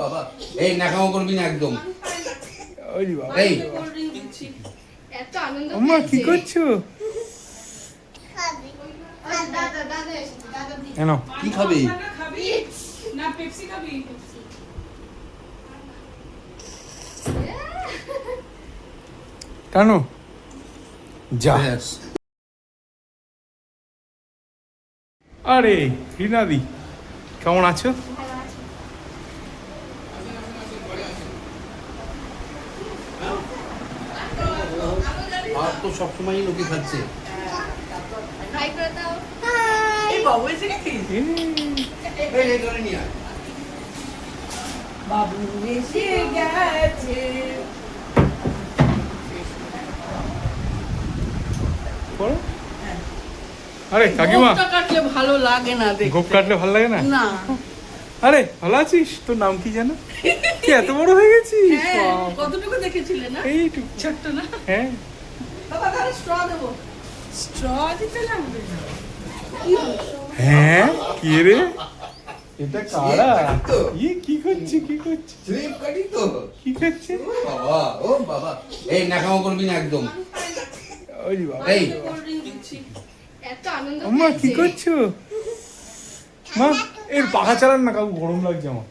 বাবা, এই নাকামো করবি না একদম। ওরে বাবা, এই এত আনন্দ আম্মা কি করছো? কেন কি খাবি? না পেপসি খাবি? কেন যা। ব্যাস। আরে রিনাদি, কেমন আছো? আর তো সবসময়ই লোকে খাচ্ছে। হাই করে দাও। এই বাবু এসে গেছিস? এই ধরে নিয়ে আয়। বাবু এসে গেছে। বলো। আরে কাকিমা, গোফটা কাটলে ভালো লাগে না দেখতে। গোপ কাটলে ভালো লাগে না? না। আরে ভালো আছিস? তোর নাম কি জানো? কি এত বড় হয়ে গেছিস? হ্যাঁ, বাবা। কতটুকু দেখেছিলে না? এইটুকু। ছোট্ট না? হ্যাঁ, বাবা তাহলে স্ট্র দেবো। স্ট্র দিতে লাগবে। হ্যাঁ কি রে, এটা কারা? তো। কি করছে কি করছে স্লিপ কাটি তো। কি করছে? ও বাবা, ও বাবা, এই নাকামো করবি না একদম। ওরে বাবা, এই কোল্ড ড্রিঙ্ক দিচ্ছি। এত আনন্দ আম্মা কি পেয়েছে। করছো? মা এর পাখা চালান না, কাকু গরম লাগছে আমার।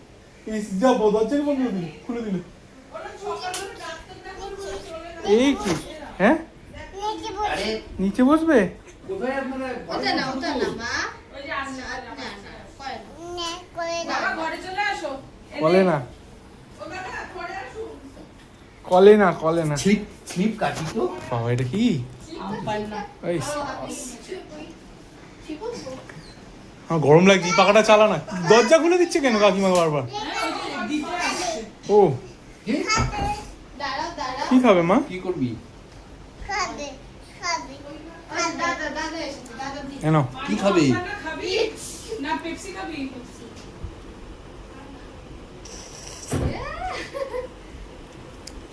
এই যা দরজা বন্ধ করে দিল, খুলে দিল। এই কি? হ্যাঁ আরে নিচে বসবে? কোথায় আপনারা? ওটা না মা। ওই যে আসছে। না, করে না। বাবা ঘরে চলে আসো। কলে না, ও কাকা ঘরে আসো। কলে না, কলে না। স্লিপ কাটি তো। বাবা এটা কি? আম পাই না। এই কি বলবো? আমার গরম লাগছে, এই পাখাটা চালা না। দরজা খুলে দিচ্ছে কেন কাকিমা বারবার? দিতে আসছে। ও কি? দাঁড়াও। কি খাবে মা? কি করবি? দাদা এসেছে, দাদা দি। কেন কি খাবি? না খাবি? না পেপসি খাবি?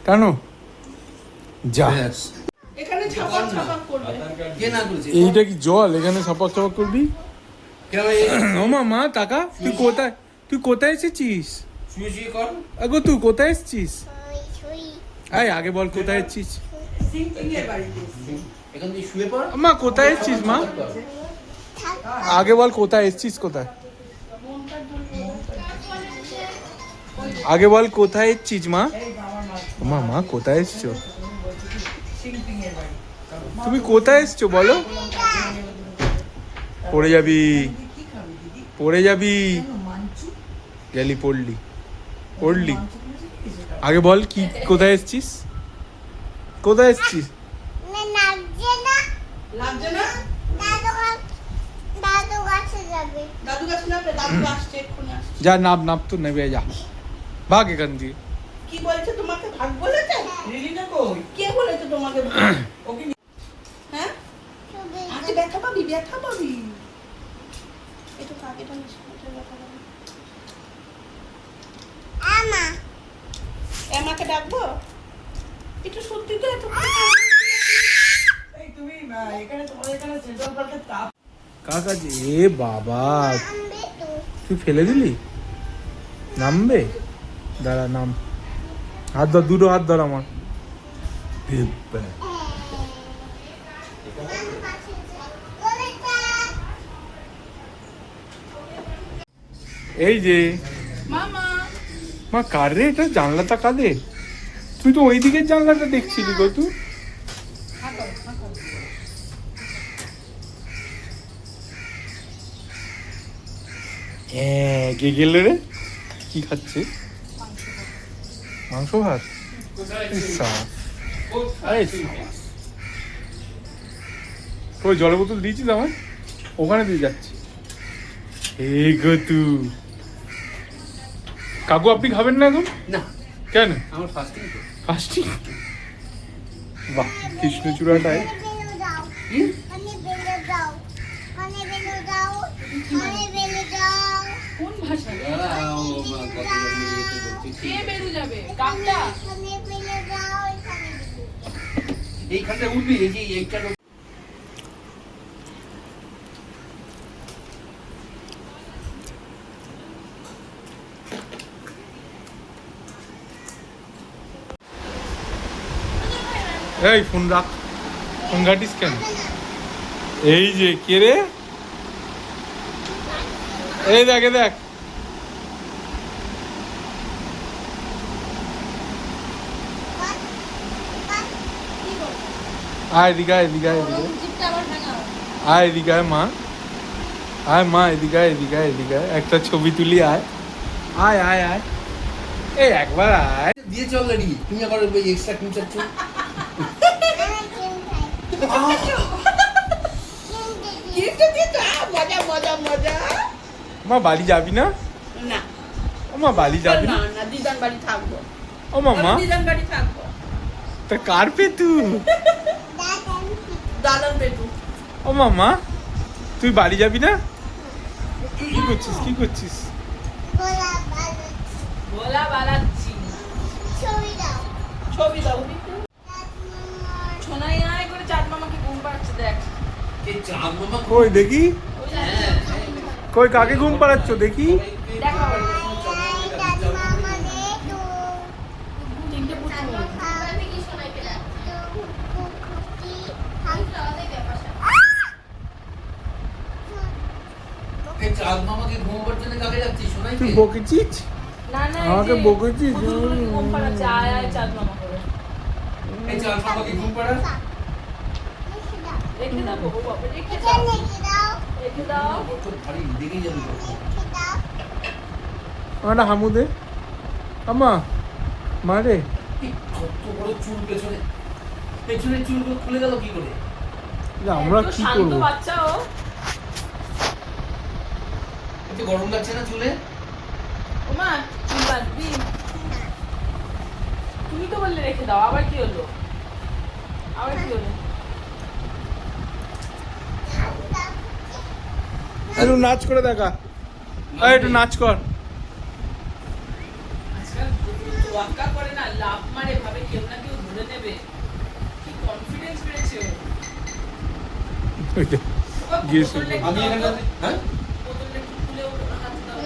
কেন যা। ব্যাস। এখানে ছাপাক ছাপাক করবে। কে না করেছে? এইটা কি জল? এখানে সপাক সপাক করবি? কেন এই ও মা টাকা, তুই কোথায় এসেছিস? শুয়ে শুয়ে কর। আগো তুই কোথায় এসেছিস? আয় আগে বল কোথায় এসেছিস? সিং এর বাড়িতে। এখান থেকে শুয়ে পড়। মা কোথায় এসেছিস মা? আগে বল কোথায় এসেছিস, কোথায়? আগে বল কোথায় এসেছিস মা? মা কোথায় এসছো? সিং এর বাড়ি। তুমি কোথায় এসছো বলো? পড়ে যাবি, কি খাবি দিদি? পড়ে যাবি। মাঞ্চু? গেলি পড়লি। আগে বল কি কোথায় এসেছিস? কোথায় এসেছিস? লাগছে না? দাদু কাছে যাবে? দাদু আসছে, এক্ষুনি আসছে। যা নাপ তো নেবে, যা ভাগ এখান থেকে। কি বলছে তোমাকে ভাগ বলেছে? রিলিনা কই? কে বলেছে তোমাকে ভাগ? ওকে হ্যাঁ? আগে ব্যথা পাবি। একটু কাকেটা নিশ্চয় ব্যথা পাবি। এমাকে ডাকবো? একটু সত্যি তো এত এই তুমি এখানে তোমাদের এখানে সেন্ট্রাল পার্কের তাপ কাকা যে এ বাবা, তুই ফেলে দিলি? নামবে? দাঁড়া নাম। হাত ধর, দুটো হাত ধর আমার। এই যে মামা মা কার রে এটা? জানলাটা কাঁদে? তুই তো ওই দিকের জানলাটা দেখছিলি গো তুই। হ্যাঁ কে গেল রে? কি খাচ্ছে? মাংস ভাত? ওই জলের বোতল দিয়েছিস আমার? ওখানে দিয়ে যাচ্ছি। এই গো তুই। কাকু আপনি খাবেন না এখন? না, কেন? আমার ফাস্টিং তো। ফাস্টিং? বাহ, কৃষ্ণচূড়াটায় কি? কোন ভাষা? দাঁড়াও, মা, কত জানি ইয়েতে বলছি। কে বেরু যাবে? কাকটা? এইখানটা উঠবি, এই যে এইটা এই ফোন রাখ, ফোন ঘাটিস কেন? এই যে কে রে? এই দেখ দেখ, আয় এদিকে আয়, এদিকে আয়, এদিকে জিপটা আবার ভাঙা। আয়, এদিকে আয় মা, আয় মা, এদিকে আয়, এদিকে আয়, এদিকে আয়, একটা ছবি তুলি, আয় আয় আয় আয়, এই একবার আয়। দিয়েছে অলরেডি, তুমি আবার ওই এক্সট্রা ক্রিম চাচ্ছ। গিফট দিয়েছো? মজা মজা মজা। মা বাড়ি যাবি না? না ও মা বাড়ি যাবি না না? না, দিদান বাড়ি থাকবো। ও মামা, দিদান বাড়ি থাকবো। তা কার পেতু? দাদান পেটু। ও মামা, তুই বাড়ি যাবি না? কি করছিস, কি করছিস? বলা বালাচ্ছি। ছবি দাও। সোনাই আয় করে চাঁদ মামাকে ঘুম পাচ্ছে দেখ। এই চাঁদ মামা কই দেখি, ওই যে হ্যাঁ, কই কাকে ঘুম পাড়াচ্ছ দেখি? দেখো তিনটে পুতুল। আমি কি শোনাই পেলাম? এই চাঁদ মামাকে ঘুমাবার জন্য কাকে যাচ্ছিস? শোনাই তুই বকেছিস? না না, আমাকে বকেছিস? পুতুলগুলোকে ঘুম পাড়াচ্ছে। আয় আয় চাঁদ মামা করে। এই চাঁদ মামাকে ঘুম পাড়া। রেখে দাও বাবু, বাবা রেখে দাও, রেখে দাও। তো ভারী লেগে যাবে তো। আমার হামু দে, আমা মা রে। এই কত বড় চুল পেছনে, পেছনের চুলগুলো খুলে গেল কি করে? আমরা এত কি শান্ত করবো? বাচ্চা ও। এতে গরম লাগছে না চুলে? ওমা চুল বাঁধবি? তুমি তো বললে রেখে দাও, আবার কি হলো? আবার কি হলো? একটু নাচ করে দেখা, এই একটু নাচ কর। আজকাল তোয়াক্কা করে না, লাফ মারে, ভাবে কেউ না কেউ ধরে নেবে। কি কনফিডেন্স বেড়েছে ওর। বাবা, গিয়েছে। বোতলটা একটু আমি দাও এখানটা তো। হ্যাঁ বোতলটা একটু খুলে ওর হাতে দাও।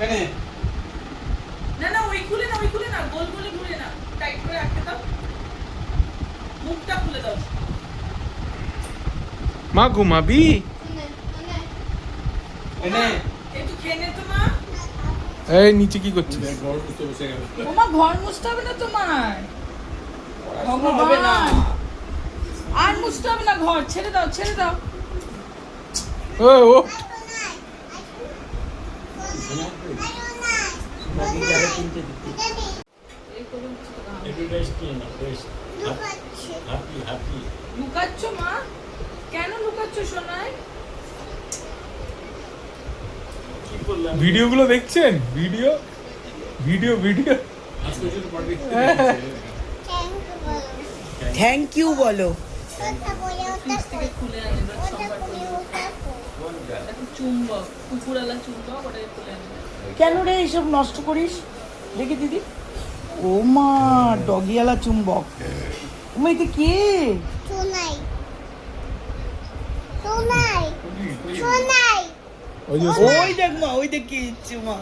এনে না না, ওই খুলে না, ওই খুলে না, গোল গোলে ঘুরে না, টাইট করে রাখতে দাও। মুখটা খুলে দাও। মা ঘুমাবি? এনে একটু খেয়ে নে তো মা। এই নিচে কি করছিস? ওমা ঘর মুছতে হবে না তোমার। হবে না। আর মুছতে হবে না ঘর, ছেড়ে দাও, ছেড়ে দাও। ও ও লুকাচ্ছ মা? কেন লুকাচ্ছ সোনাই? ভিডিও গুলো দেখছেন? Video video video thank you বলো। চুম্বক, কুকুরালা চুম্বক, ওটাকে খুলে আনবে। কেন রে এইসব নষ্ট করিস? দেখি দিদি। ও মা, ডগিয়ালা চুম্বক। ওমা এটা কে? ওই যে ওই দেখ মা, ওই দেখ কি ইচ্ছে মা।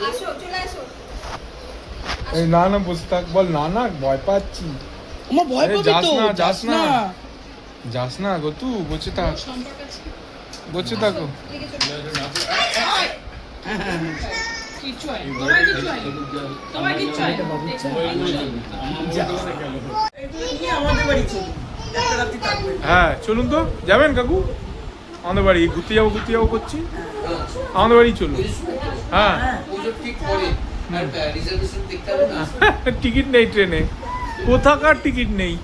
আসো, চলে আসো। এই না না বসে থাক, বল না না ভয় পাচ্ছি। ওমা ভয় আরে পাবি যাস তো, না, যাস যাস না। না। যাস না গো, তু বসে থাক, সম্পর্ক আছে। বসে থাকো। এদিকে চলে কিচ্ছু হয়, তোমার কিচ্ছু হয়, তোমার কিচ্ছু হয় না। দেখো, আমাদের বাড়ি চল, একটা রাত্রি থাকবে। হ্যাঁ চলুন তো, যাবেন কাকু? আমাদের বাড়ি ঘুরতে যাবো করছি, আমাদের বাড়ি চলুন। হ্যাঁ পুজো ঠিক করে আর রিজার্ভেশন দেখতে হবে না। টিকিট নেই ট্রেনে, কোথাকার টিকিট নেই।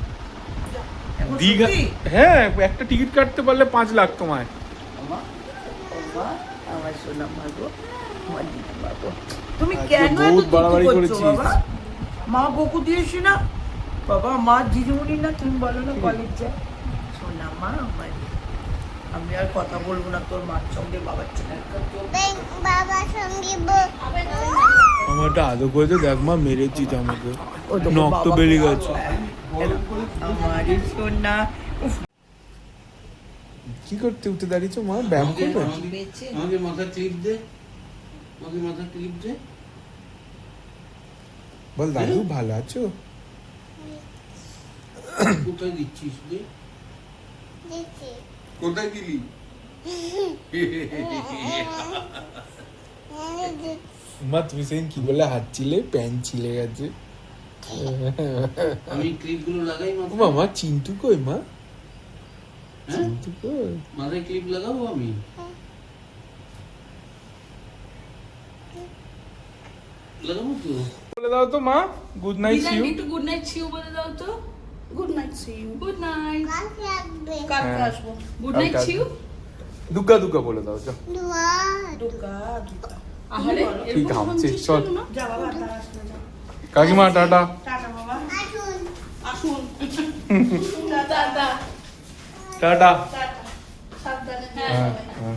দীঘা, সত্যি? হ্যাঁ একটা টিকিট কাটতে পারলে 5 লাখ তোমায়। আমার সোনা মা গো, আমার দিদি মা গো। তুমি আজকে কেন এত বহুত দুঃখ বাড়াবাড়ি করছো করেছিস। বাবা? মা বকু দিয়েছি না বাবা, মা জিজুমনি না, তুমি বলো না কলেজ যা। সোনা মা আমার, আমি আর কথা বলবো না তোর মার সঙ্গে বাবার সঙ্গে। আমারটা আদৌ করেছে, দেখ মা মেরেছিস আমাকে, ও দেখো নখ তো বাবা বেরিয়ে বাবা। গেছে। আমারই সোনা। উফ, কি করতে উঠে দাঁড়িয়েছো মা? ব্যায়াম করবে? আমাকে মাথা ক্লিপ দে, আমাকে মাথা ক্লিপ দে। বল দাদু ভালো আছো? কোথায় দিচ্ছিস রে? কোথায় দিলি? মা তুমি সেদিন কি বলে হাঁটছিলে, প্যান্ট ছিলে গেছে। আমি ক্লিপ গুলো লাগাই ও মাথায়। মামা চিন্টু কই মা? হ্যাঁ? চিন্টু কই? মাথায় ক্লিপ লাগাবো আমি? লাগাবো তো। বলে দাও তো মা, গুড নাইট দিদা, ইউ। একটু গুড নাইট সিউ বলে দাও তো। Good night see you. Good night. কালকে হ্যাঁ। আসবো। গুড নাইট কালকে সিউ। দুগ্গা দুগ্গা বলে দাও যাও। দুর্গা দুর্গা। আহারে, কি ঘামছিস, চল। যা বাবা, তারা আসলে যা। কাকিমা টাটা। টাটা বাবা। আসুন। টাটা। টাটা। টাটা। সাবধানে। হ্যাঁ, হ্যাঁ সবাই। হ্যাঁ